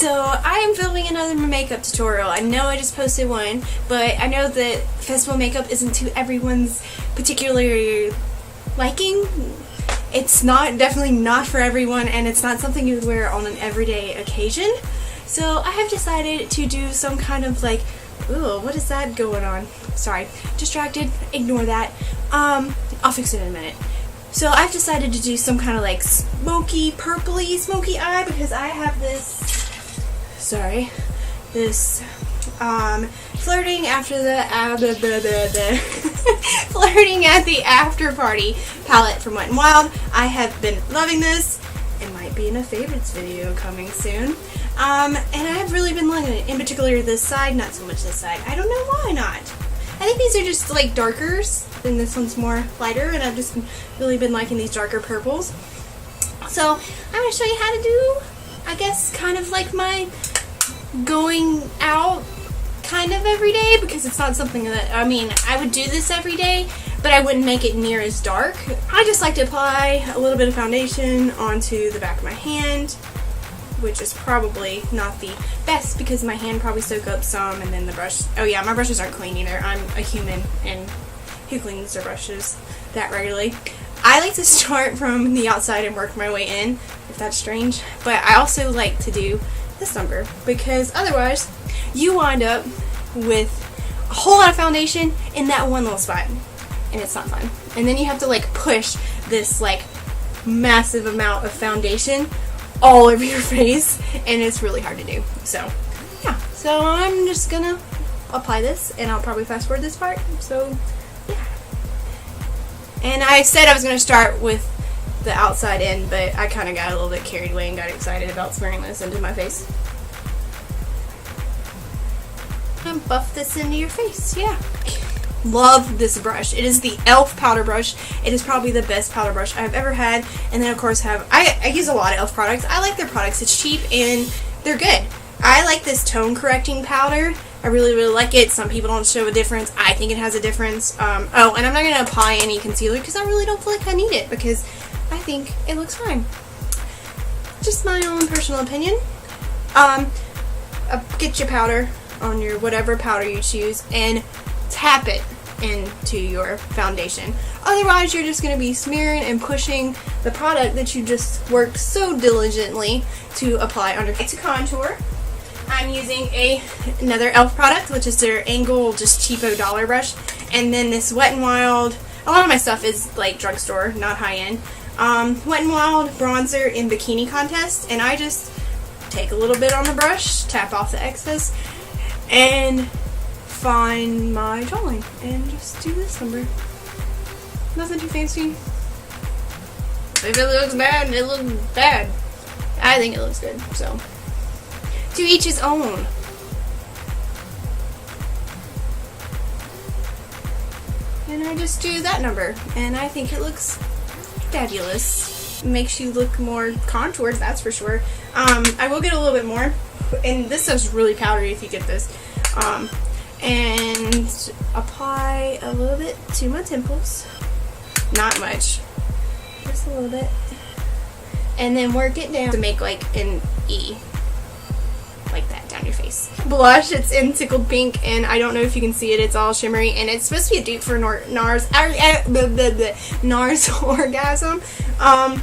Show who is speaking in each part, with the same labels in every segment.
Speaker 1: So I am filming another makeup tutorial. I know I just posted one, but I know that festival makeup isn't to everyone's particular liking. It's definitely not for everyone, and it's not something you would wear on an everyday occasion. So I have decided to do some kind of like, ooh, what is that going on? Sorry, distracted, ignore that. I'll fix it in a minute. So I've decided to do some kind of like smoky, purpley, smoky eye because I have this, Flirting after the Flirting at the After Party palette from Wet n Wild. I have been loving this. It might be in a favorites video coming soon. And I've really been liking it, in particular this side, not so much this side. I don't know why not. I think these are just like darkers, and this one's more lighter, and I've just really been liking these darker purples. So I'm going to show you how to do, I guess, kind of like my going out kind of every day, because it's not something that, I mean, I would do this every day, but I wouldn't make it near as dark. I just like to apply a little bit of foundation onto the back of my hand, which is probably not the best because my hand probably soak up some, and then the brush, oh yeah, my brushes aren't clean either. I'm a human, and who cleans their brushes that regularly? I like to start from the outside and work my way in, if that's strange, but I also like to do this number because otherwise you wind up with a whole lot of foundation in that one little spot, and it's not fun. And then you have to like push this like massive amount of foundation all over your face, and it's really hard to do. So yeah, so I'm just gonna apply this, and I'll probably fast forward this part. So yeah, and I said I was gonna start with the outside in, but I kind of got a little bit carried away and got excited about smearing this into my face. And buff this into your face, yeah. Love this brush. It is the e.l.f. powder brush. It is probably the best powder brush I've ever had. And then of course I use a lot of e.l.f. products. I like their products. It's cheap and they're good. I like this tone correcting powder. I really, really like it. Some people don't show a difference. I think it has a difference. Oh, and I'm not going to apply any concealer because I really don't feel like I need it because I think it looks fine. Just my own personal opinion. Get your powder on your whatever powder you choose and tap it into your foundation. Otherwise, you're just going to be smearing and pushing the product that you just worked so diligently to apply under. To contour, I'm using another e.l.f. product, which is their Angle just cheapo dollar brush, and then this Wet n Wild. A lot of my stuff is like drugstore, not high end. Wet n Wild bronzer in Bikini Contest, and I just take a little bit on the brush, tap off the excess, and find my jawline and just do this number. Nothing too fancy. If it looks bad, it looks bad. I think it looks good, so to each his own. And I just do that number, and I think it looks fabulous. Makes you look more contoured, that's for sure. I will get a little bit more, and this stuff's really powdery if you get this. And apply a little bit to my temples. Not much. Just a little bit. And then work it down to make like an E. Like that down your face. Blush, it's in Tickled Pink, and I don't know if you can see it, it's all shimmery, and it's supposed to be a dupe for NARS Orgasm. I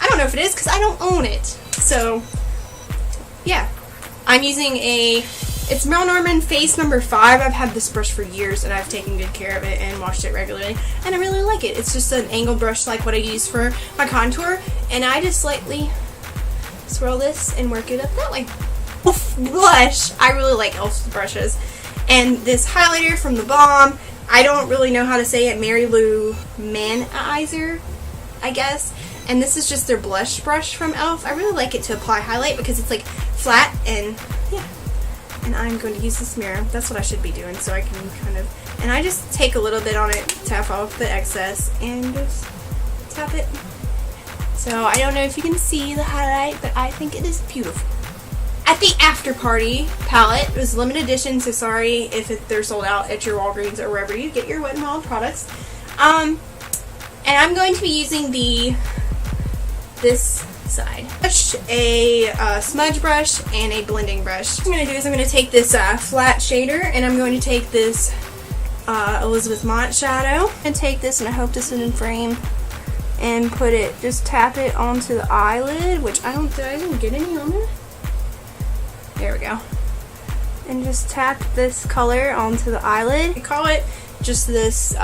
Speaker 1: don't know if it is because I don't own it. So yeah, I'm using it's Mel Norman Face number 5. I've had this brush for years and I've taken good care of it and washed it regularly, and I really like it. It's just an angled brush like what I use for my contour, and I just slightly swirl this and work it up that way. Blush, I really like e.l.f. brushes. And this highlighter from The Balm, I don't really know how to say it, Mary Lou Manizer, I guess. And this is just their blush brush from e.l.f. I really like it to apply highlight because it's like flat, and yeah. And I'm going to use this mirror. That's what I should be doing, so I can kind of, and I just take a little bit on it, tap off the excess, and just tap it. So I don't know if you can see the highlight, but I think it is beautiful. At the After Party palette, it was limited edition, so sorry if they're sold out at your Walgreens or wherever you get your Wet n Wild products. And I'm going to be using the this side. A smudge brush and a blending brush. What I'm going to do is I'm going to take this flat shader, and I'm going to take this Elizabeth Mott shadow, and take this, and I hope this is in frame, and put it, just tap it onto the eyelid, which I didn't get any on there. There we go. And just tap this color onto the eyelid. I call it just this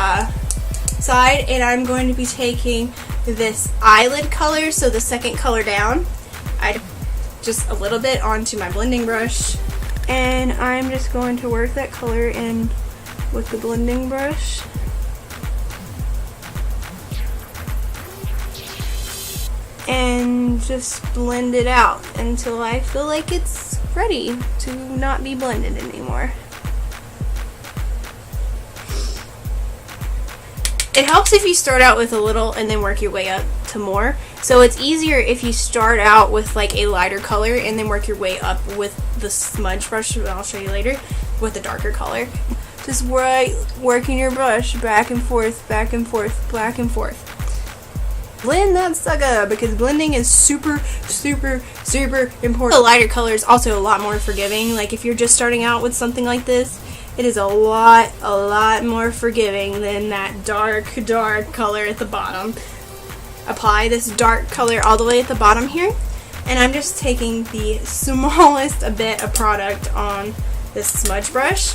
Speaker 1: side, and I'm going to be taking this eyelid color, so the second color down, just a little bit onto my blending brush, and I'm just going to work that color in with the blending brush. And just blend it out until I feel like it's ready to not be blended anymore. It helps if you start out with a little and then work your way up to more. So it's easier if you start out with like a lighter color and then work your way up with the smudge brush, that I'll show you later, with a darker color. Just working your brush back and forth, back and forth, back and forth. Blend that sucker, because blending is super, super, super important. The lighter color is also a lot more forgiving. Like if you're just starting out with something like this, it is a lot more forgiving than that dark color at the bottom. Apply this dark color all the way at the bottom here, and I'm just taking the smallest bit of product on this smudge brush.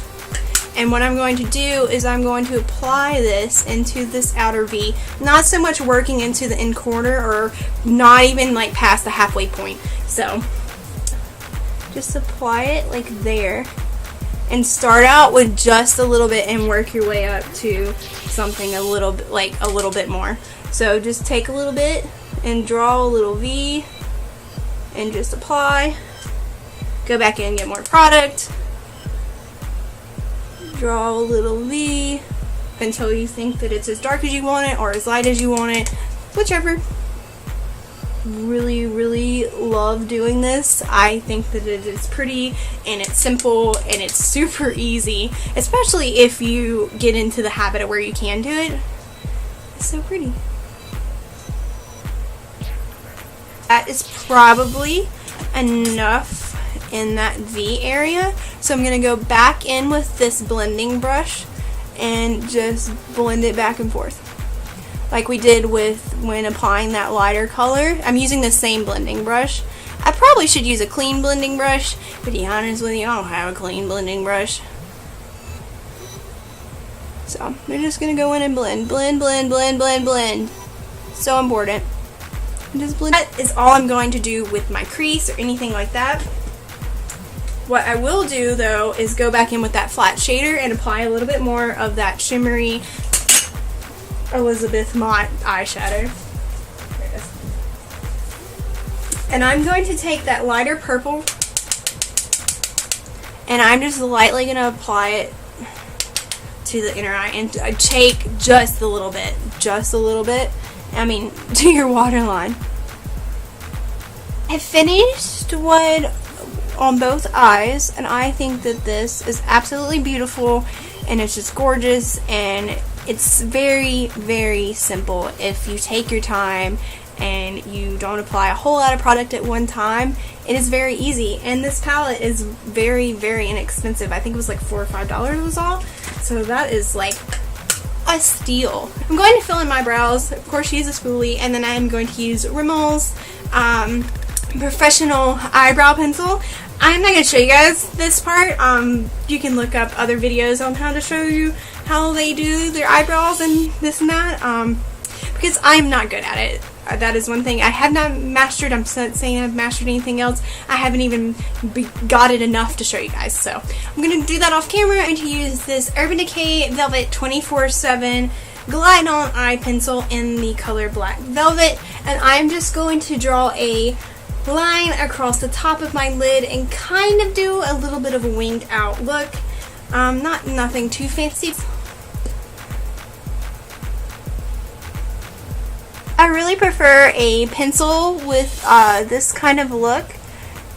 Speaker 1: And what I'm going to do is I'm going to apply this into this outer V, not so much working into the end corner, or not even like past the halfway point. So just apply it like there, and start out with just a little bit and work your way up to something a little bit, like a little bit more. So just take a little bit and draw a little V and just apply. Go back in and get more product. Draw a little V until you think that it's as dark as you want it or as light as you want it, whichever. Really love doing this. I think that it is pretty, and it's simple, and it's super easy, especially if you get into the habit of where you can do it. It's so pretty. That is probably enough in that V area, so I'm going to go back in with this blending brush and just blend it back and forth like we did with when applying that lighter color. I'm using the same blending brush. I probably should use a clean blending brush, but to be honest with you, I don't have a clean blending brush. So we're just going to go in and blend. So important. Just blend. That is all I'm going to do with my crease or anything like that. What I will do though is go back in with that flat shader and apply a little bit more of that shimmery Elizabeth Mott eyeshadow. There it is. And I'm going to take that lighter purple, and I'm just lightly going to apply it to the inner eye, and I take just a little bit, I mean to your waterline. I finished what on both eyes, and I think that this is absolutely beautiful, and it's just gorgeous, and it's very simple if you take your time and you don't apply a whole lot of product at one time. It is very easy, and this palette is very inexpensive. I think it was like $4 or $5 was all, so that is like a steal. I'm going to fill in my brows, of course use a spoolie, and then I'm going to use Rimmel's professional eyebrow pencil. I'm not going to show you guys this part. You can look up other videos on how to show you how they do their eyebrows and this and that, because I'm not good at it. That is one thing I have not mastered. I'm not saying I've mastered anything else. I haven't even got it enough to show you guys. So I'm going to do that off camera. I'm going to use this Urban Decay Velvet 24/7 Glide On Eye Pencil in the color Black Velvet. And I'm just going to draw a line across the top of my lid and kind of do a little bit of a winged out look. Nothing too fancy. I really prefer a pencil with this kind of look,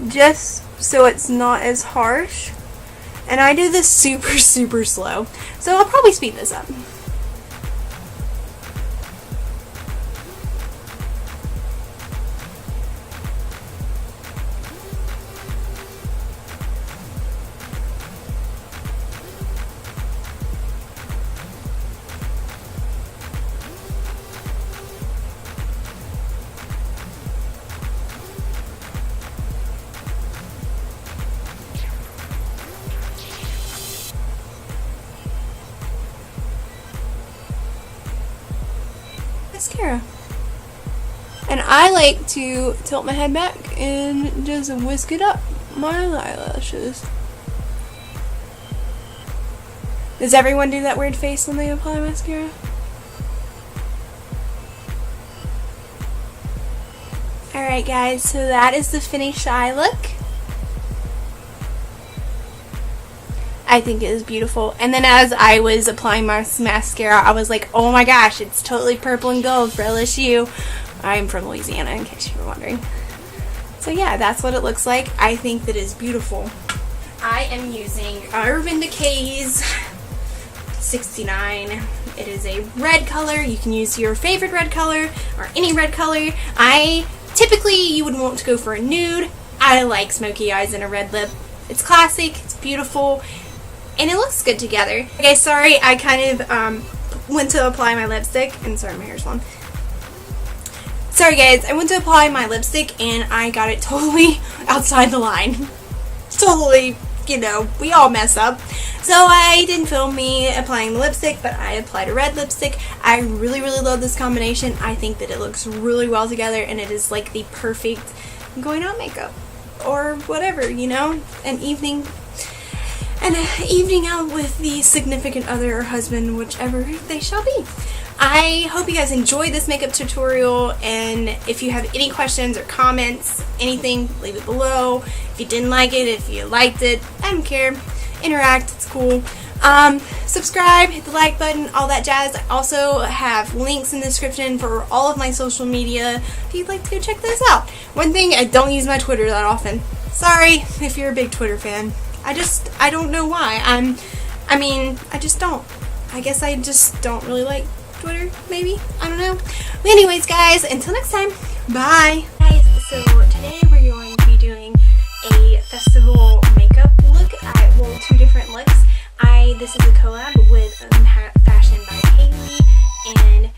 Speaker 1: just so it's not as harsh. And I do this super slow, so I'll probably speed this up. mascara. And I like to tilt my head back and just whisk it up my eyelashes. Does everyone do that weird face when they apply mascara? Alright guys, so that is the finished eye look. I think it is beautiful. And then as I was applying my mascara, I was like, oh my gosh, it's totally purple and gold for LSU. I'm from Louisiana, in case you were wondering. So yeah, that's what it looks like. I think that is beautiful. I am using Urban Decay's 69. It is a red color. You can use your favorite red color or any red color. Typically you would want to go for a nude. I like smoky eyes and a red lip. It's classic, it's beautiful, and it looks good together. Okay, sorry, I kind of went to apply my lipstick, and sorry, my hair's long. Sorry guys, I went to apply my lipstick and I got it totally outside the line. Totally, you know, we all mess up. So I didn't film me applying the lipstick, but I applied a red lipstick. I really, really love this combination. I think that it looks really well together, and it is like the perfect going out makeup. Or whatever, you know, an evening out with the significant other or husband, whichever they shall be. I hope you guys enjoyed this makeup tutorial, and if you have any questions or comments, anything, leave it below. If you didn't like it, if you liked it, I don't care. Interact, it's cool. Subscribe, hit the like button, all that jazz. I also have links in the description for all of my social media if you'd like to go check those out. One thing, I don't use my Twitter that often. Sorry if you're a big Twitter fan. I don't know why. I just don't. I guess I just don't really like Twitter, maybe? I don't know. But anyways, guys, until next time, bye! Guys, so today we're going to be doing a festival makeup look. Well, two different looks. This is a collab with Fashion by Haley, and